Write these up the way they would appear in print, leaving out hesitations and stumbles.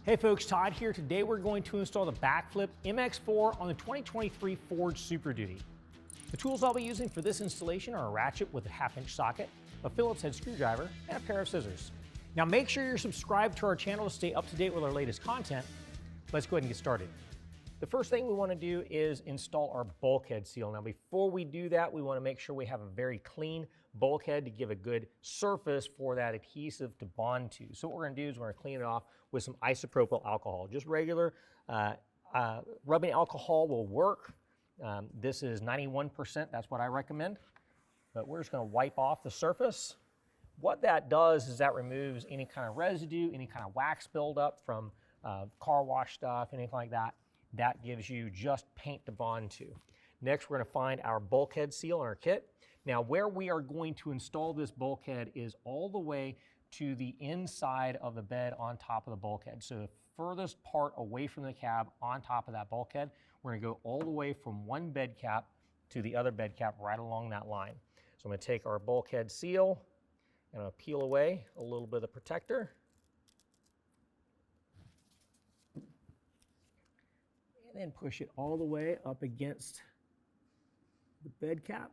Hey folks, Todd here. Today we're going to install the BAKFlip MX4 on the 2023 Ford Super Duty. The tools I'll be using for this installation are a ratchet with a 1/2-inch socket, a Phillips head screwdriver, and a pair of scissors. Now make sure you're subscribed to our channel to stay up to date with our latest content. Let's go ahead and get started. The first thing we want to do is install our bulkhead seal. Now before we do that, we want to make sure we have a very clean bulkhead to give a good surface for that adhesive to bond to. So what we're going to do is we're going to clean it off with some isopropyl alcohol. Just regular rubbing alcohol will work. This is 91%, that's what I recommend. But we're just going to wipe off the surface. What that does is that removes any kind of residue, any kind of wax buildup from car wash stuff, anything like that. That gives you just paint to bond to. Next, we're going to find our bulkhead seal in our kit. Now, where we are going to install this bulkhead is all the way to the inside of the bed on top of the bulkhead. So the furthest part away from the cab on top of that bulkhead, we're going to go all the way from one bed cap to the other bed cap right along that line. So I'm going to take our bulkhead seal and I'm going to peel away a little bit of the protector. And then push it all the way up against the bed cap.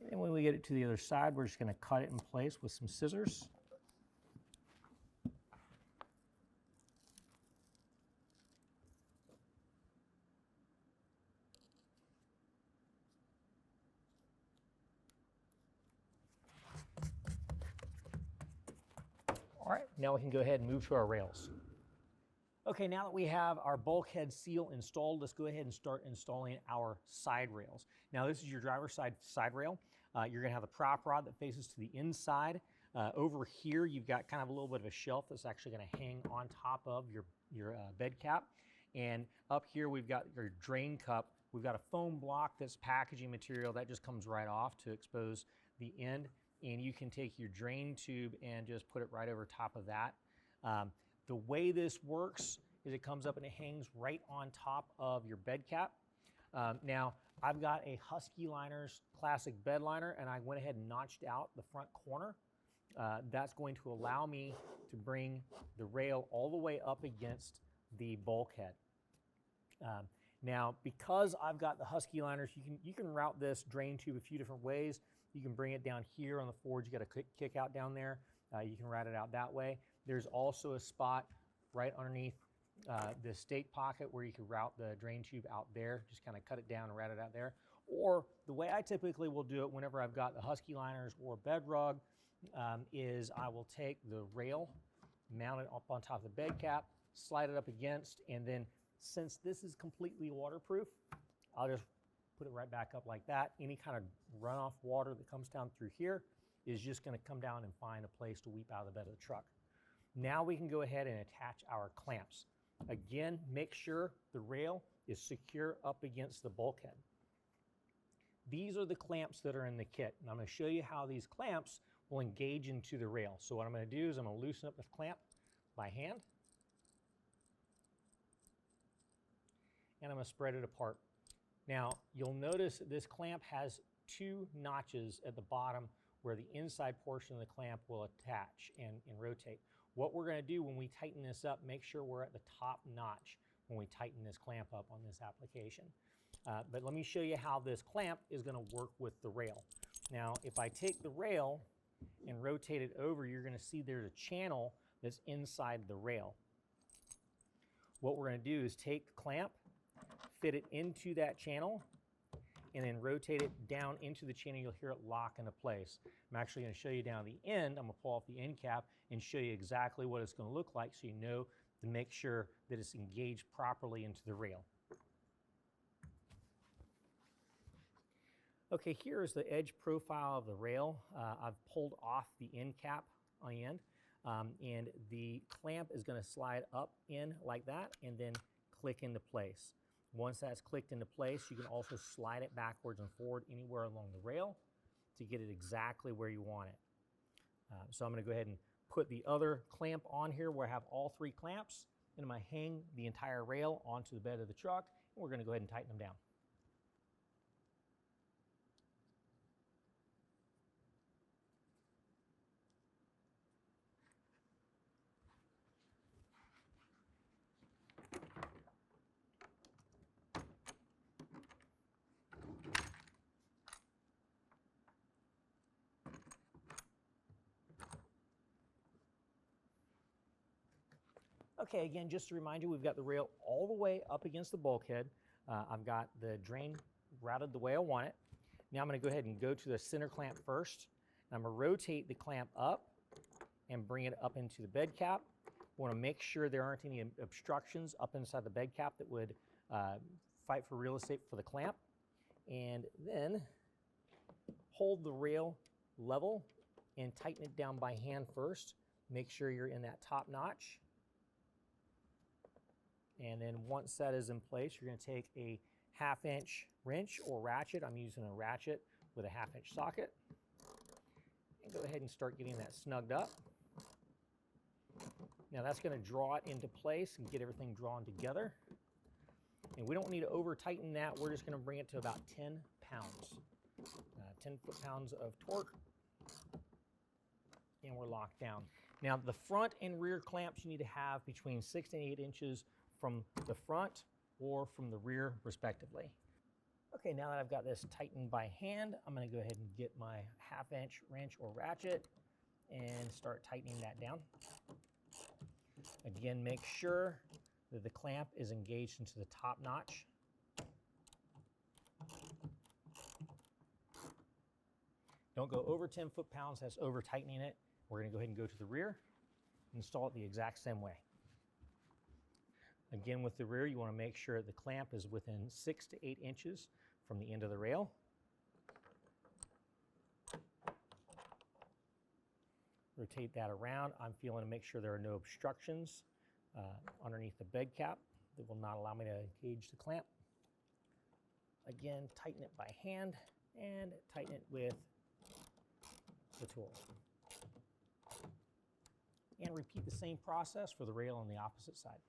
And then when we get it to the other side, we're just going to cut it in place with some scissors. All right, now we can go ahead and move to our rails. Okay, now that we have our bulkhead seal installed, let's go ahead and start installing our side rails. Now this is your driver's side rail. You're gonna have the prop rod that faces to the inside. Over here, you've got kind of a little bit of a shelf that's actually gonna hang on top of your bed cap. And up here, we've got your drain cup. We've got a foam block that's packaging material that just comes right off to expose the end. And you can take your drain tube and just put it right over top of that. The way this works is it comes up and it hangs right on top of your bed cap. Now, I've got a Husky Liners classic bed liner, and I went ahead and notched out the front corner. That's going to allow me to bring the rail all the way up against the bulkhead. Now, because I've got the Husky Liners, you can route this drain tube a few different ways. You can bring it down here on the Ford. You got a kick out down there. You can route it out that way. There's also a spot right underneath the stake pocket where you can route the drain tube out there. Just kind of cut it down and route it out there. Or the way I typically will do it whenever I've got the Husky Liners or bed rug is I will take the rail, mount it up on top of the bed cap, slide it up against, and then since this is completely waterproof, I'll just put it right back up like that. Any kind of runoff water that comes down through here is just going to come down and find a place to weep out of the bed of the truck. Now we can go ahead and attach our clamps. Again, make sure the rail is secure up against the bulkhead. These are the clamps that are in the kit, and I'm going to show you how these clamps will engage into the rail. So what I'm going to do is I'm going to loosen up the clamp by hand, and I'm going to spread it apart. Now, you'll notice that this clamp has two notches at the bottom where the inside portion of the clamp will attach and rotate. What we're going to do when we tighten this up, make sure we're at the top notch when we tighten this clamp up on this application. But let me show you how this clamp is going to work with the rail. Now, if I take the rail and rotate it over, you're going to see there's a channel that's inside the rail. What we're going to do is take the clamp, fit it into that channel, and then rotate it down into the channel. You'll hear it lock into place. I'm actually going to show you down the end. I'm going to pull off the end cap and show you exactly what it's going to look like so you know to make sure that it's engaged properly into the rail. Okay, here is the edge profile of the rail. I've pulled off the end cap on the end, and the clamp is going to slide up in like that and then click into place. Once that's clicked into place, you can also slide it backwards and forward anywhere along the rail to get it exactly where you want it. So I'm going to go ahead and put the other clamp on here where I have all 3 clamps, and I'm going to hang the entire rail onto the bed of the truck, and we're going to go ahead and tighten them down. Okay, again, just to remind you, we've got the rail all the way up against the bulkhead. I've got the drain routed the way I want it. Now I'm going to go ahead and go to the center clamp first. I'm going to rotate the clamp up and bring it up into the bed cap. We want to make sure there aren't any obstructions up inside the bed cap that would fight for real estate for the clamp. And then hold the rail level and tighten it down by hand first. Make sure you're in that top notch. And then once that is in place, you're going to take a 1/2-inch wrench or ratchet. I'm using a ratchet with a 1/2-inch socket. And go ahead and start getting that snugged up. Now that's going to draw it into place and get everything drawn together. And we don't need to over tighten that. We're just going to bring it to about 10 pounds. 10 foot-pounds of torque. And we're locked down. Now the front and rear clamps you need to have between 6 and 8 inches from the front or from the rear respectively. Okay, now that I've got this tightened by hand, I'm going to go ahead and get my 1/2-inch wrench or ratchet and start tightening that down. Again, make sure that the clamp is engaged into the top notch. Don't go over 10 foot-pounds, that's over tightening it. We're going to go ahead and go to the rear, install it the exact same way. Again, with the rear, you want to make sure the clamp is within 6 to 8 inches from the end of the rail. Rotate that around. I'm feeling to make sure there are no obstructions underneath the bed cap that will not allow me to engage the clamp. Again, tighten it by hand and tighten it with the tool. And repeat the same process for the rail on the opposite side.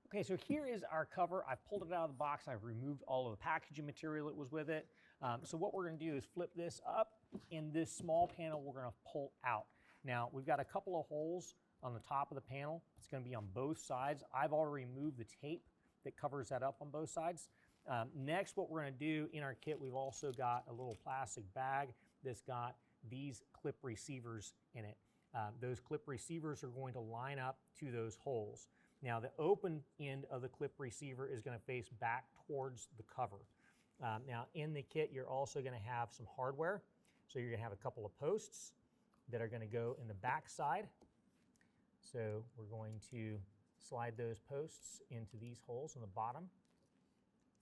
Okay, so here is our cover. I've pulled it out of the box. I've removed all of the packaging material that was with it. So what we're going to do is flip this up, and this small panel we're going to pull out. Now, we've got a couple of holes on the top of the panel. It's going to be on both sides. I've already removed the tape that covers that up on both sides. Next, what we're going to do in our kit, we've also got a little plastic bag that's got these clip receivers in it. Those clip receivers are going to line up to those holes. Now the open end of the clip receiver is going to face back towards the cover. Now in the kit you're also going to have some hardware. So you're going to have a couple of posts that are going to go in the back side. So we're going to slide those posts into these holes on the bottom.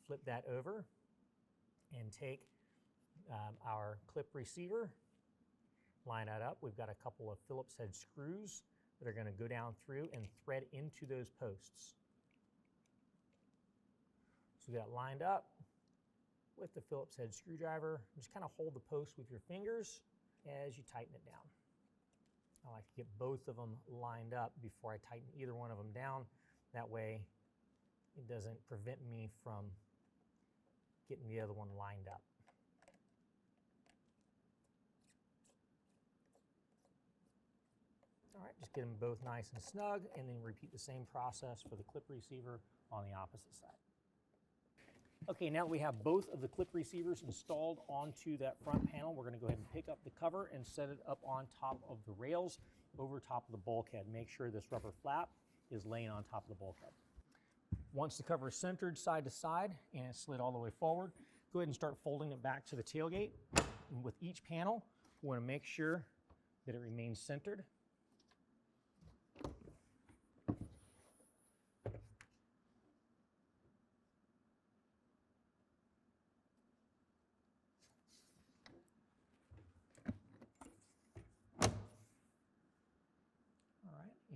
Flip that over and take our clip receiver, line that up. We've got a couple of Phillips head screws that are going to go down through and thread into those posts. So we got it lined up with the Phillips head screwdriver. Just kind of hold the post with your fingers as you tighten it down. I like to get both of them lined up before I tighten either one of them down. That way it doesn't prevent me from getting the other one lined up. All right, just get them both nice and snug, and then repeat the same process for the clip receiver on the opposite side. Okay, now that we have both of the clip receivers installed onto that front panel, we're going to go ahead and pick up the cover and set it up on top of the rails over top of the bulkhead. Make sure this rubber flap is laying on top of the bulkhead. Once the cover is centered side to side and it's slid all the way forward, go ahead and start folding it back to the tailgate. And with each panel, we want to make sure that it remains centered.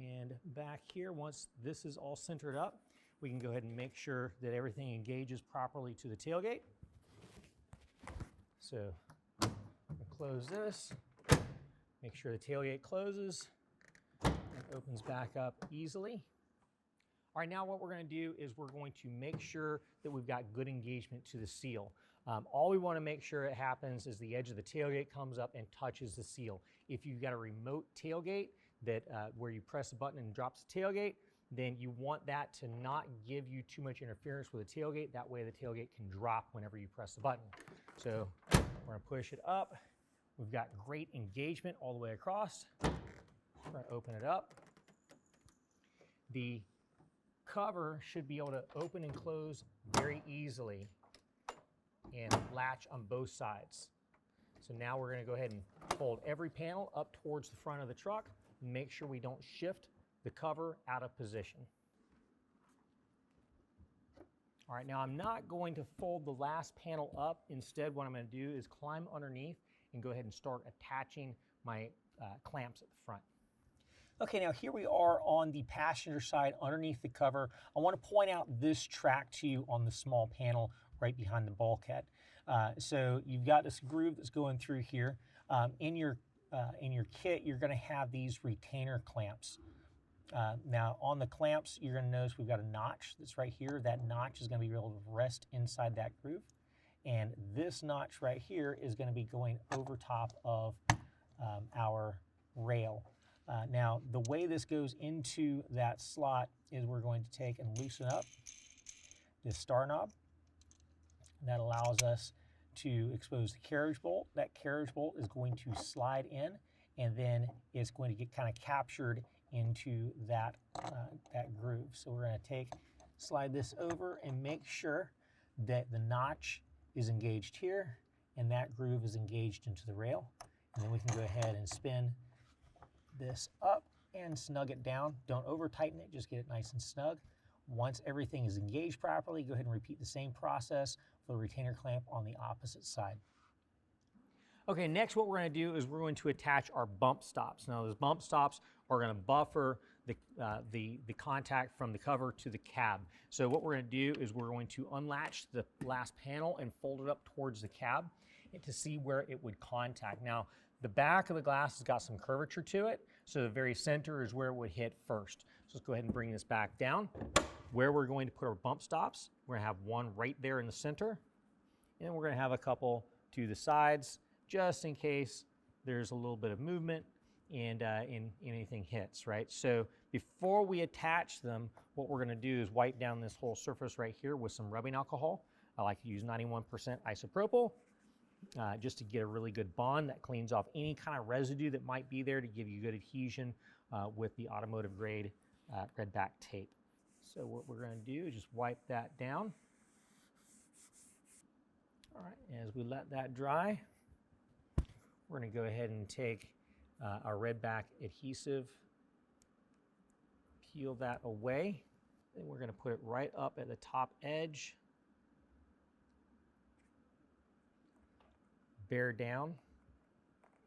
And back here, once this is all centered up, we can go ahead and make sure that everything engages properly to the tailgate. So close this, Make sure the tailgate closes and opens back up easily. All right, now what we're going to do is we're going to make sure that we've got good engagement to the seal. All we want to make sure it happens is the edge of the tailgate comes up and touches the seal. If you've got a remote tailgate that where you press a button and drops the tailgate, then you want that to not give you too much interference with the tailgate. That way the tailgate can drop whenever you press the button. So we're going to push it up. We've got great engagement all the way across. We're going to open it up. The cover should be able to open and close very easily and latch on both sides. So now we're going to go ahead and fold every panel up towards the front of the truck. Make sure we don't shift the cover out of position. All right, now I'm not going to fold the last panel up. Instead, what I'm going to do is climb underneath and go ahead and start attaching my clamps at the front. Okay, now here we are on the passenger side underneath the cover. I want to point out this track to you on the small panel right behind the bulkhead. So you've got this groove that's going through here. In your kit, you're going to have these retainer clamps. Now on the clamps, you're going to notice we've got a notch that's right here. That notch is going to be able to rest inside that groove. And this notch right here is going to be going over top of our rail. Now, the way this goes into that slot is we're going to take and loosen up this star knob. That allows us to expose the carriage bolt. That carriage bolt is going to slide in, and then it's going to get kind of captured into that, that groove. So we're going to slide this over and make sure that the notch is engaged here and that groove is engaged into the rail. And then we can go ahead and spin this up and snug it down. Don't over tighten it, just get it nice and snug. Once everything is engaged properly, go ahead and repeat the same process for the retainer clamp on the opposite side. Okay, next what we're going to do is we're going to attach our bump stops. Now those bump stops are going to buffer the contact from the cover to the cab. So what we're going to do is we're going to unlatch the last panel and fold it up towards the cab to see where it would contact. Now the back of the glass has got some curvature to it, so the very center is where it would hit first. So let's go ahead and bring this back down. Where we're going to put our bump stops, we're going to have one right there in the center, and we're going to have a couple to the sides, just in case there's a little bit of movement and anything hits, right? So before we attach them, what we're going to do is wipe down this whole surface right here with some rubbing alcohol. I like to use 91% isopropyl just to get a really good bond that cleans off any kind of residue that might be there to give you good adhesion with the automotive grade red back tape. So what we're going to do is just wipe that down. All right, as we let that dry, we're going to go ahead and take our red back adhesive, peel that away. Then we're going to put it right up at the top edge, bear down,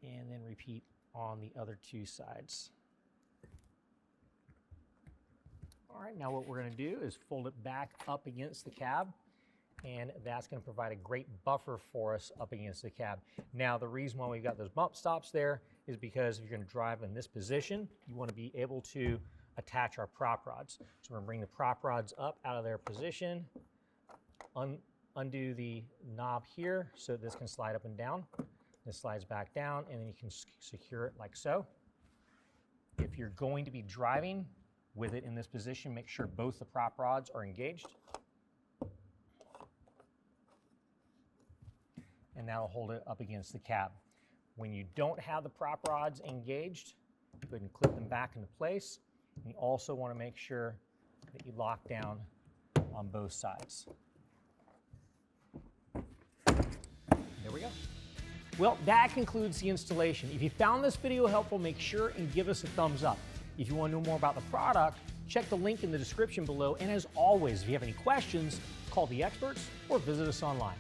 and then repeat on the other two sides. All right, now what we're going to do is fold it back up against the cab, and that's going to provide a great buffer for us up against the cab. Now, the reason why we've got those bump stops there is because if you're going to drive in this position, you want to be able to attach our prop rods. So we're going to bring the prop rods up out of their position, undo the knob here so this can slide up and down. This slides back down, and then you can secure it like so. If you're going to be driving with it in this position, make sure both the prop rods are engaged. And that'll hold it up against the cab. When you don't have the prop rods engaged, go ahead and clip them back into place. And you also want to make sure that you lock down on both sides. There we go. Well, that concludes the installation. If you found this video helpful, make sure and give us a thumbs up. If you want to know more about the product, check the link in the description below. And as always, if you have any questions, call the experts or visit us online.